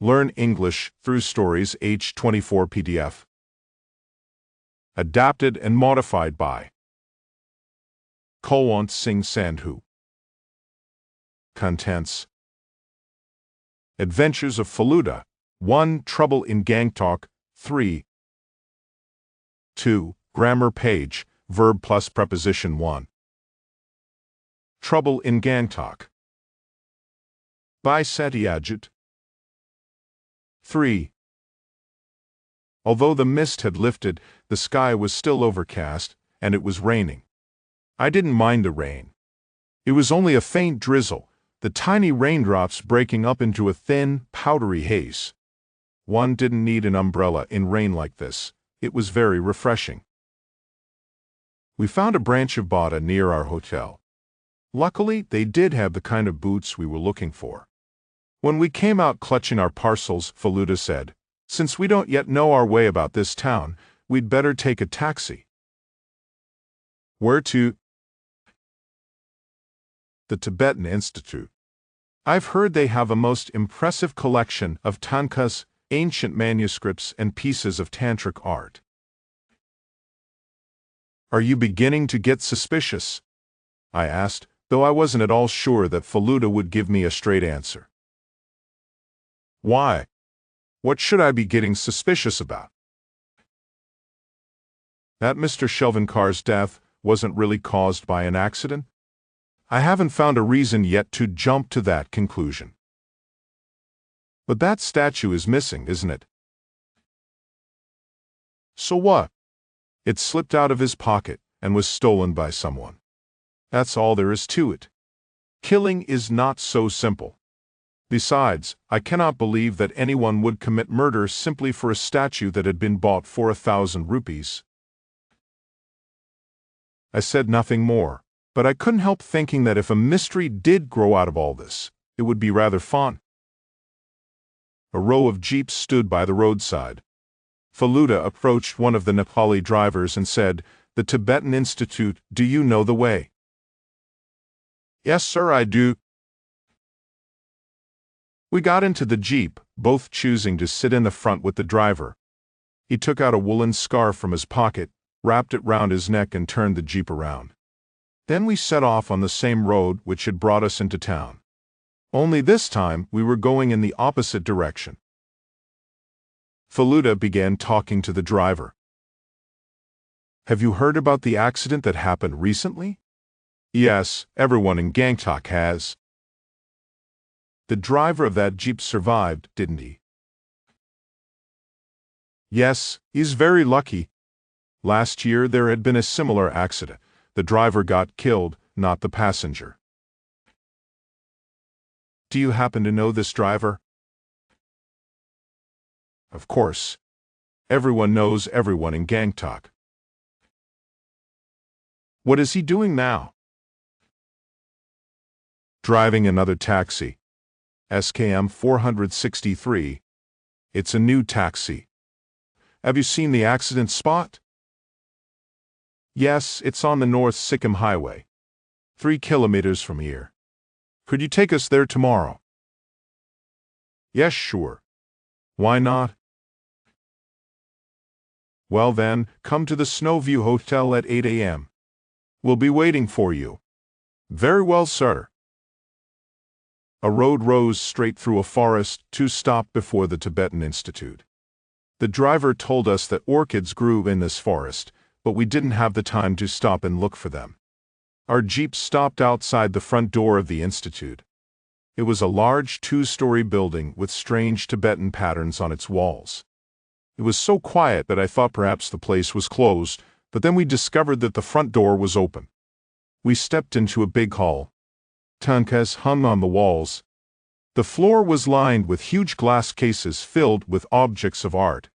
Learn English through stories H24 PDF. Adapted and modified by Kulwant Singh Sandhu. Contents: Adventures of Faluda. 1. Trouble in Gangtok. 3. 2. Grammar page, verb plus preposition 1. Trouble in Gangtok. By Satyajit. 3. Although the mist had lifted, the sky was still overcast, and it was raining. I didn't mind the rain. It was only a faint drizzle, the tiny raindrops breaking up into a thin, powdery haze. One didn't need an umbrella in rain like this. It was very refreshing. We found a branch of Bada near our hotel. Luckily, they did have the kind of boots we were looking for. When we came out clutching our parcels, Faluda said, "Since we don't yet know our way about this town, we'd better take a taxi." Where to? The Tibetan Institute. I've heard they have a most impressive collection of tankas, ancient manuscripts and pieces of tantric art. Are you beginning to get suspicious? I asked, though I wasn't at all sure that Faluda would give me a straight answer. Why? What should I be getting suspicious about? That Mr. Shelvankar's death wasn't really caused by an accident? I haven't found a reason yet to jump to that conclusion. But that statue is missing, isn't it? So what? It slipped out of his pocket and was stolen by someone. That's all there is to it. Killing is not so simple. Besides, I cannot believe that anyone would commit murder simply for a statue that had been bought for 1,000 rupees. I said nothing more, but I couldn't help thinking that if a mystery did grow out of all this, it would be rather fun. A row of jeeps stood by the roadside. Faluda approached one of the Nepali drivers and said, "The Tibetan Institute, do you know the way?" "Yes, sir, I do." We got into the jeep, both choosing to sit in the front with the driver. He took out a woolen scarf from his pocket, wrapped it round his neck and turned the jeep around. Then we set off on the same road which had brought us into town. Only this time we were going in the opposite direction. Faluda began talking to the driver. "Have you heard about the accident that happened recently?" "Yes, everyone in Gangtok has." "The driver of that jeep survived, didn't he?" "Yes, he's very lucky. Last year there had been a similar accident. The driver got killed, not the passenger." "Do you happen to know this driver?" "Of course. Everyone knows everyone in Gangtok." "What is he doing now?" "Driving another taxi. SKM 463. It's a new taxi. Have you seen the accident spot?" "Yes, it's on the North Sikkim Highway. 3 kilometers from here. Could you take us there tomorrow?" "Yes, sure. Why not?" "Well then, come to the Snowview Hotel at 8 a.m. We'll be waiting for you." "Very well, sir." A road rose straight through a forest to stop before the Tibetan Institute. The driver told us that orchids grew in this forest, but we didn't have the time to stop and look for them. Our jeep stopped outside the front door of the institute. It was a large 2-story building with strange Tibetan patterns on its walls. It was so quiet that I thought perhaps the place was closed, but then we discovered that the front door was open. We stepped into a big hall. Tankas hung on the walls. The floor was lined with huge glass cases filled with objects of art.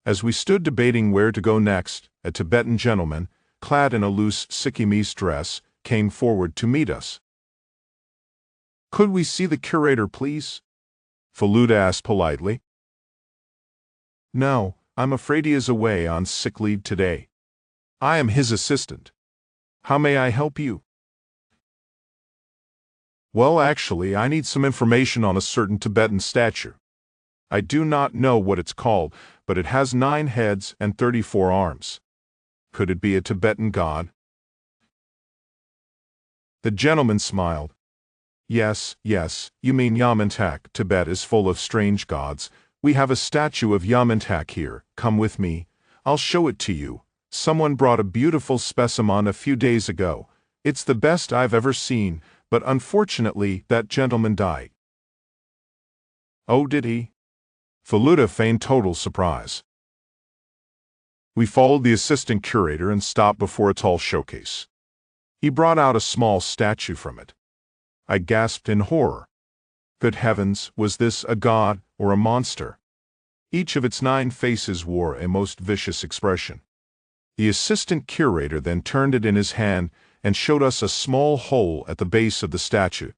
As we stood debating where to go next, a Tibetan gentleman, clad in a loose Sikkimese dress, came forward to meet us. "Could we see the curator, please?" Faluda asked politely. "No, I'm afraid he is away on sick leave today. I am his assistant. How may I help you?" Well, actually, I need some information on a certain Tibetan statue. I do not know what it's called, but it has 9 heads and 34 arms. Could it be a Tibetan god? The gentleman smiled. Yes, you mean Yamantak. Tibet is full of strange gods. We have a statue of Yamantak here. Come with me. I'll show it to you. Someone brought a beautiful specimen a few days ago. It's the best I've ever seen, but unfortunately that gentleman died. Oh, did he? Faluda feigned total surprise. We followed the assistant curator and stopped before a tall showcase. He brought out a small statue from it. I gasped in horror. Good heavens, was this a god or a monster? Each of its 9 faces wore a most vicious expression. The assistant curator then turned it in his hand and showed us a small hole at the base of the statue.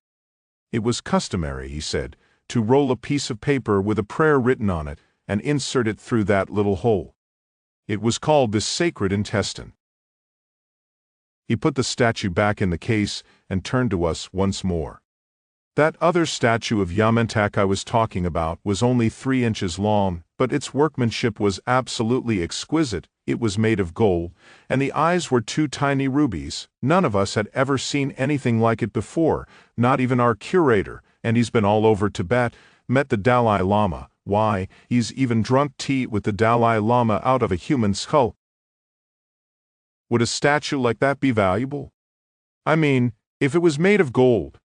It was customary, he said, to roll a piece of paper with a prayer written on it and insert it through that little hole. It was called the sacred intestine. He put the statue back in the case and turned to us once more. That other statue of Yamantak I was talking about was only 3 inches long, but its workmanship was absolutely exquisite. It was made of gold, and the eyes were 2 tiny rubies. None of us had ever seen anything like it before, not even our curator, and he's been all over Tibet, met the Dalai Lama. Why, he's even drunk tea with the Dalai Lama out of a human skull. Would a statue like that be valuable? I mean, if it was made of gold.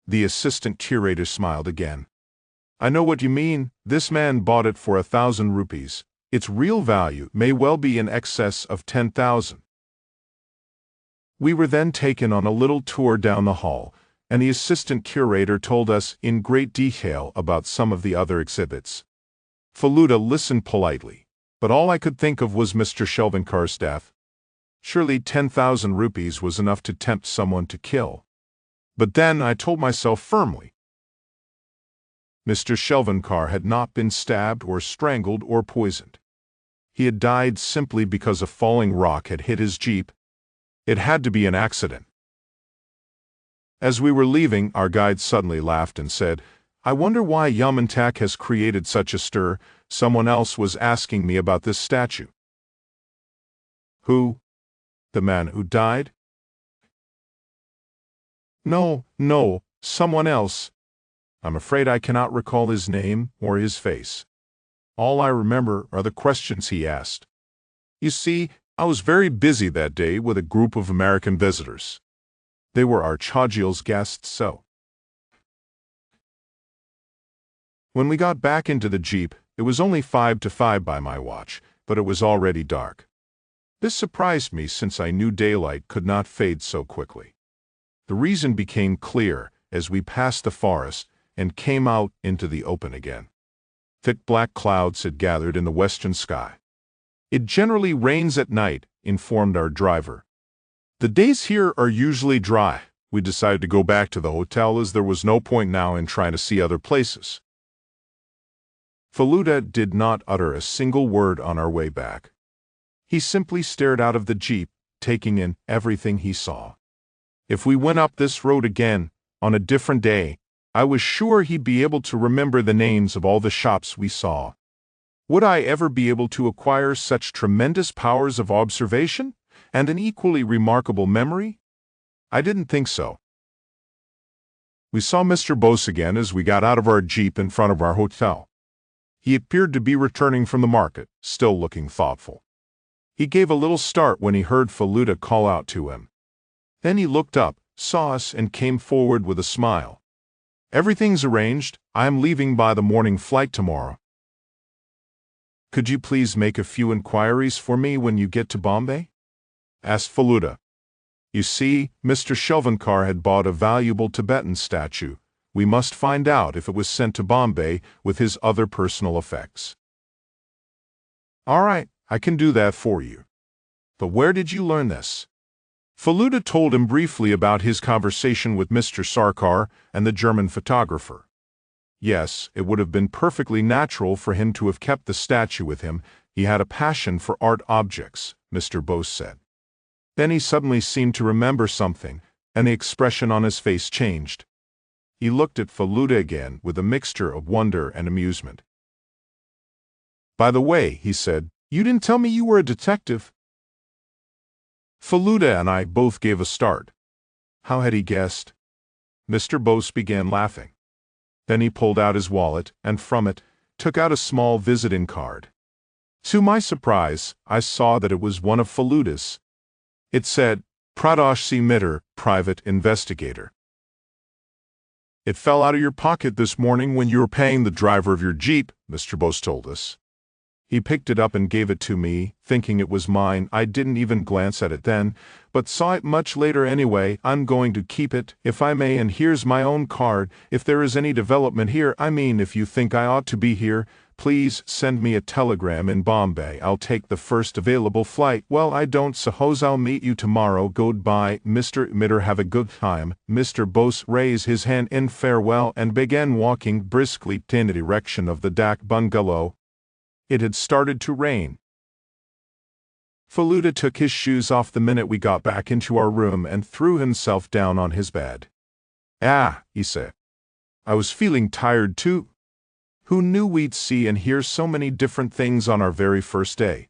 The assistant curator smiled again. I know what you mean. This man bought it for 1,000 rupees. Its real value may well be in excess of 10,000. We were then taken on a little tour down the hall, and the assistant curator told us in great detail about some of the other exhibits. Faluda listened politely, but all I could think of was Mr. Shelvankar's death. Surely 10,000 rupees was enough to tempt someone to kill. But then I told myself firmly, Mr. Shelvankar had not been stabbed or strangled or poisoned. He had died simply because a falling rock had hit his jeep. It had to be an accident. As we were leaving, our guide suddenly laughed and said, I wonder why Yamantak has created such a stir. Someone else was asking me about this statue. Who? The man who died? No, someone else. I'm afraid I cannot recall his name or his face. All I remember are the questions he asked. You see, I was very busy that day with a group of American visitors. They were our Chajil's guests, so. When we got back into the jeep, it was only 5 to 5 by my watch, but it was already dark. This surprised me since I knew daylight could not fade so quickly. The reason became clear as we passed the forest and came out into the open again. Thick black clouds had gathered in the western sky. It generally rains at night, informed our driver. The days here are usually dry. We decided to go back to the hotel as there was no point now in trying to see other places. Faluda did not utter a single word on our way back. He simply stared out of the jeep, taking in everything he saw. If we went up this road again, on a different day, I was sure he'd be able to remember the names of all the shops we saw. Would I ever be able to acquire such tremendous powers of observation and an equally remarkable memory? I didn't think so. We saw Mr. Bose again as we got out of our jeep in front of our hotel. He appeared to be returning from the market, still looking thoughtful. He gave a little start when he heard Faluda call out to him. Then he looked up, saw us, and came forward with a smile. Everything's arranged. I am leaving by the morning flight tomorrow. Could you please make a few inquiries for me when you get to Bombay? Asked Faluda. You see, Mr. Shelvankar had bought a valuable Tibetan statue. We must find out if it was sent to Bombay with his other personal effects. All right, I can do that for you. But where did you learn this? Faluda told him briefly about his conversation with Mr. Sarkar and the German photographer. Yes, it would have been perfectly natural for him to have kept the statue with him. He had a passion for art objects, Mr. Bose said. Then he suddenly seemed to remember something, and the expression on his face changed. He looked at Faluda again with a mixture of wonder and amusement. "By the way," he said, "you didn't tell me you were a detective." Faluda and I both gave a start. How had he guessed? Mr. Bose began laughing. Then he pulled out his wallet, and from it, took out a small visiting card. To my surprise, I saw that it was one of Faluda's. It said, Pradosh C. Mitter, Private Investigator. "It fell out of your pocket this morning when you were paying the driver of your Jeep," Mr. Bose told us. He picked it up and gave it to me, thinking it was mine. I didn't even glance at it then, but saw it much later anyway. "I'm going to keep it, if I may, and here's my own card. If there is any development here, I mean if you think I ought to be here, please send me a telegram in Bombay. I'll take the first available flight." "Well, I don't suppose I'll meet you tomorrow. Goodbye, Mr. Mitter. Have a good time." Mr. Bose raised his hand in farewell and began walking briskly in the direction of the Dak bungalow. It had started to rain. Faluda took his shoes off the minute we got back into our room and threw himself down on his bed. "Ah," he said. "I was feeling tired too. Who knew we'd see and hear so many different things on our very first day?"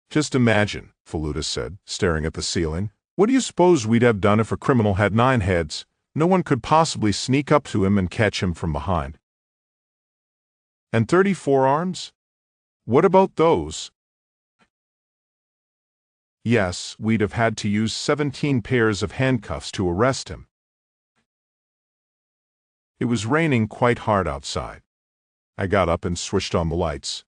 "Just imagine," Faluda said, staring at the ceiling. "What do you suppose we'd have done if a criminal had 9 heads? No one could possibly sneak up to him and catch him from behind. And 34 arms? What about those? Yes, we'd have had to use 17 pairs of handcuffs to arrest him." It was raining quite hard outside. I got up and switched on the lights.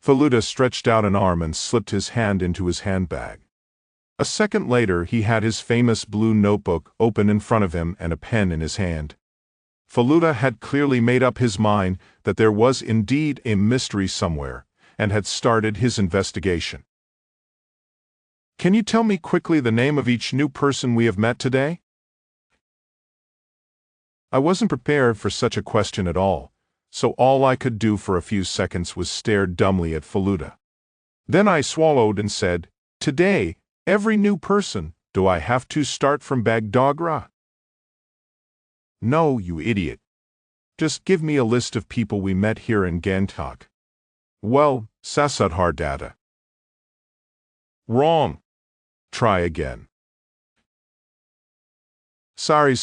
Faluda stretched out an arm and slipped his hand into his handbag. A second later, he had his famous blue notebook open in front of him and a pen in his hand. Faluda had clearly made up his mind that there was indeed a mystery somewhere, and had started his investigation. "Can you tell me quickly the name of each new person we have met today?" I wasn't prepared for such a question at all, so all I could do for a few seconds was stare dumbly at Faluda. Then I swallowed and said, "Today, every new person. Do I have to start from Bagdogra?" "No, you idiot. Just give me a list of people we met here in Gangtok." "Well, Satyajit data." "Wrong. Try again." Sorry.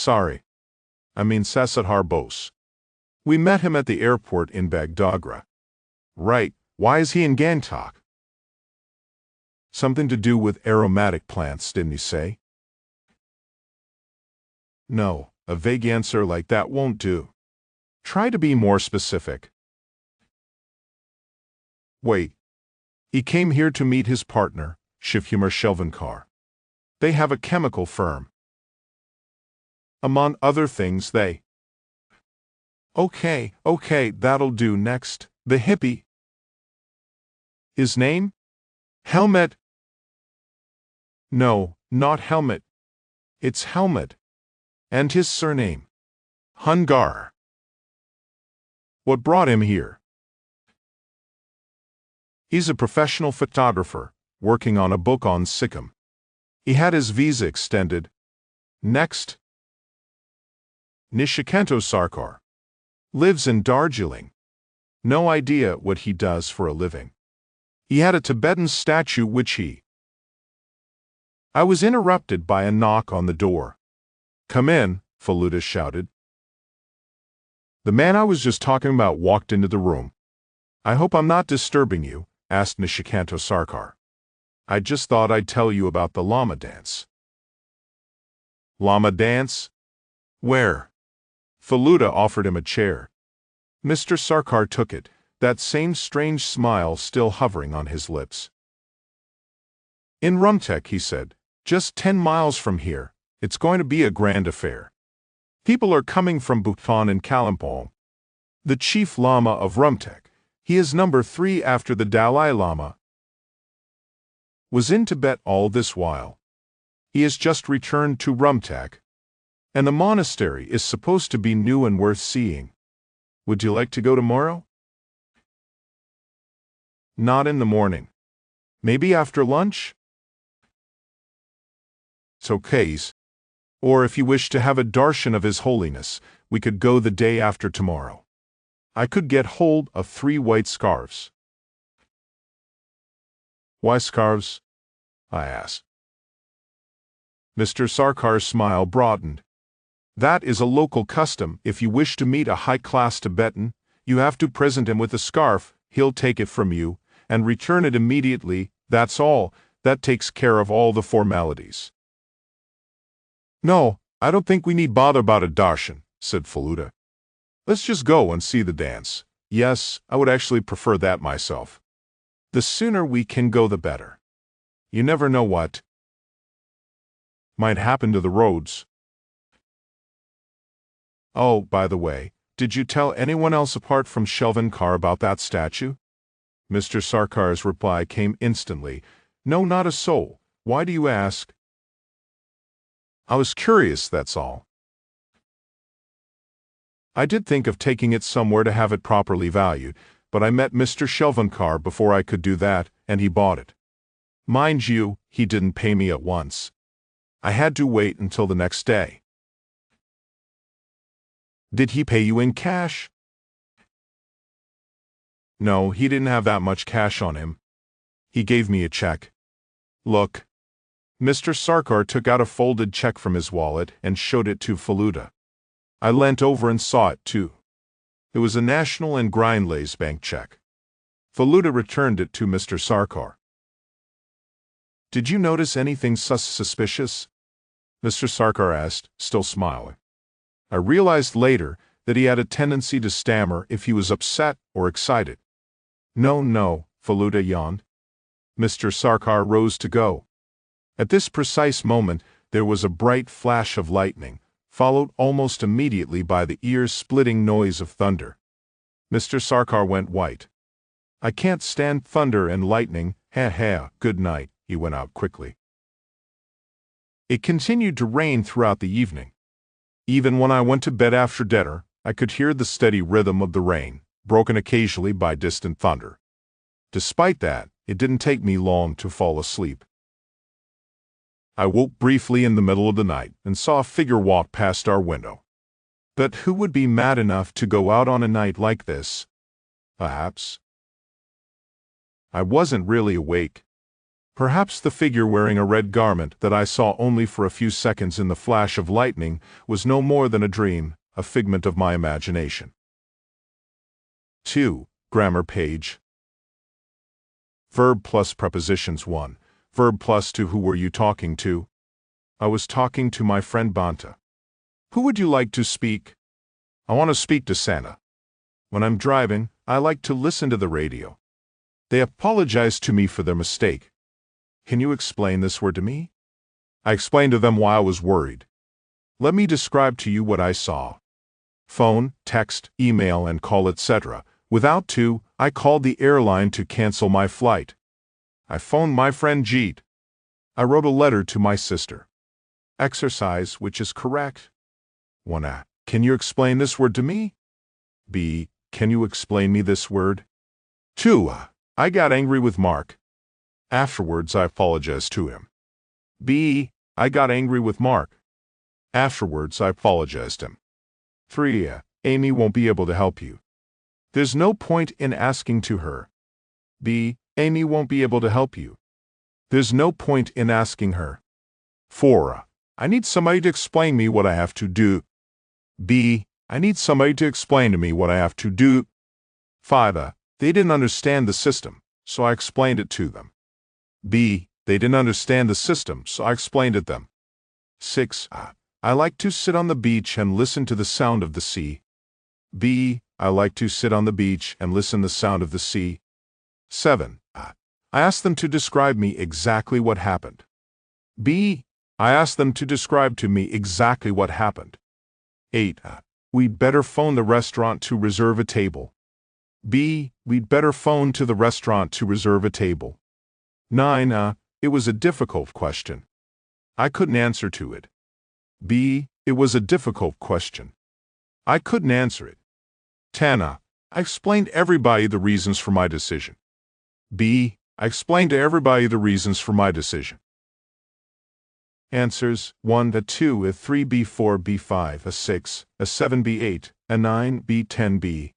I mean Satyajit Bose. We met him at the airport in Bagdogra." "Right. Why is he in Gangtok?" "Something to do with aromatic plants, didn't he say?" "No, a vague answer like that won't do. Try to be more specific." "Wait. He came here to meet his partner, Shivkumar Shelvankar. They have a chemical firm. Among other things, they—" Okay, that'll do. Next, the hippie. "His name? Helmet?" "No, not Helmet. It's Helmet. And his surname? Hungar." "What brought him here?" "He's a professional photographer, working on a book on Sikkim. He had his visa extended." "Next." "Nishikanta Sarkar. Lives in Darjeeling. No idea what he does for a living. He had a Tibetan statue which he—" I was interrupted by a knock on the door. "Come in," Faluda shouted. The man I was just talking about walked into the room. "I hope I'm not disturbing you," asked Nishikanta Sarkar. "I just thought I'd tell you about the llama dance." "Llama dance? Where?" Faluda offered him a chair. Mr. Sarkar took it, that same strange smile still hovering on his lips. "In Rumtek," he said, "just 10 miles from here. It's going to be a grand affair. People are coming from Bhutan and Kalimpong. The chief lama of Rumtek, he is number 3 after the Dalai Lama, was in Tibet all this while. He has just returned to Rumtek, and the monastery is supposed to be new and worth seeing. Would you like to go tomorrow?" "Not in the morning. Maybe after lunch?" "It's okay. Or if you wish to have a darshan of His Holiness, we could go the day after tomorrow. I could get hold of 3 white scarves. Why scarves? I asked. Mr. Sarkar's smile broadened. That is a local custom. If you wish to meet a high-class Tibetan, you have to present him with a scarf, he'll take it from you, and return it immediately, that's all. That takes care of all the formalities. No, I don't think we need bother about a darshan, said Feluda. Let's just go and see the dance. Yes, I would actually prefer that myself. The sooner we can go the better. You never know what might happen to the roads. Oh, by the way, did you tell anyone else apart from Shelvankar about that statue? Mr. Sarkar's reply came instantly. No, not a soul. Why do you ask? I was curious, that's all. I did think of taking it somewhere to have it properly valued, but I met Mr. Shelvankar before I could do that, and he bought it. Mind you, he didn't pay me at once. I had to wait until the next day. Did he pay you in cash? No, he didn't have that much cash on him. He gave me a check. Look. Mr. Sarkar took out a folded check from his wallet and showed it to Feluda. I leant over and saw it too. It was a National and Grindlays Bank check. Feluda returned it to Mr. Sarkar. Did you notice anything suspicious? Mr. Sarkar asked, still smiling. I realized later that he had a tendency to stammer if he was upset or excited. No, Feluda yawned. Mr. Sarkar rose to go. At this precise moment, there was a bright flash of lightning, followed almost immediately by the ear-splitting noise of thunder. Mr. Sarkar went white. I can't stand thunder and lightning, good night, he went out quickly. It continued to rain throughout the evening. Even when I went to bed after dinner, I could hear the steady rhythm of the rain, broken occasionally by distant thunder. Despite that, it didn't take me long to fall asleep. I woke briefly in the middle of the night and saw a figure walk past our window. But who would be mad enough to go out on a night like this? Perhaps. I wasn't really awake. Perhaps the figure wearing a red garment that I saw only for a few seconds in the flash of lightning was no more than a dream, a figment of my imagination. 2. Grammar page. Verb plus prepositions 1. Verb plus to. Who were you talking to? I was talking to my friend Banta. Who would you like to speak? I want to speak to Santa. When I'm driving, I like to listen to the radio. They apologized to me for their mistake. Can you explain this word to me? I explained to them why I was worried. Let me describe to you what I saw. Phone, text, email, and call, etc. Without to, I called the airline to cancel my flight. I phoned my friend Jeet. I wrote a letter to my sister. Exercise, which is correct. 1a. Can you explain this word to me? B. Can you explain me this word? 2. I got angry with Mark. Afterwards, I apologized to him. B. I got angry with Mark. Afterwards, I apologized to him. 3. Amy won't be able to help you. There's no point in asking to her. B. Amy won't be able to help you. There's no point in asking her. 4. I need somebody to explain me what I have to do. B. I need somebody to explain to me what I have to do. 5. They didn't understand the system, so I explained it to them. B. They didn't understand the system, so I explained it to them. 6. I like to sit on the beach and listen to the sound of the sea. B. I like to sit on the beach and listen to the sound of the sea. 7. I asked them to describe me exactly what happened. B. I asked them to describe to me exactly what happened. 8. We'd better phone the restaurant to reserve a table. B. We'd better phone to the restaurant to reserve a table. 9. It was a difficult question. I couldn't answer to it. B. It was a difficult question. I couldn't answer it. 10. I explained to everybody the reasons for my decision. B. I explained to everybody the reasons for my decision. Answers: 1, a 2, a 3, b4, b5, a 6, a 7, b8, a 9, b10, b.